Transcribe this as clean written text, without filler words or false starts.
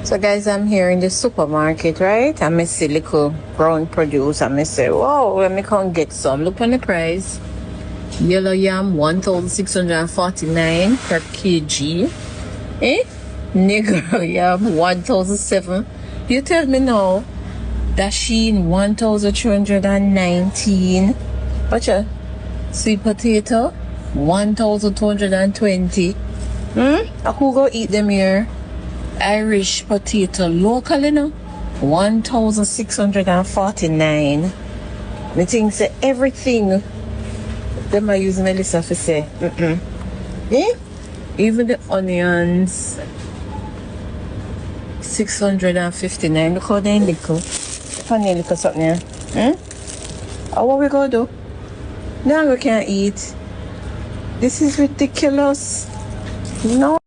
So guys, I'm here in the supermarket, right? I may see little brown produce. I may say, wow, let me come get some. Look on the price. Yellow yam, 1,649 per kg. Eh? Negro yam, 1,007. You tell me now. Dasheen, 1,319. Watcha? Sweet potato, 1,220. Who go eat them here? Irish potato local, you know, 1,649. Me think say everything them are using Melissa for say. Eh? Even the onions, 659. Look how they little. Funny little something here. Oh, what we gonna do? Now we can't eat. This is ridiculous. No.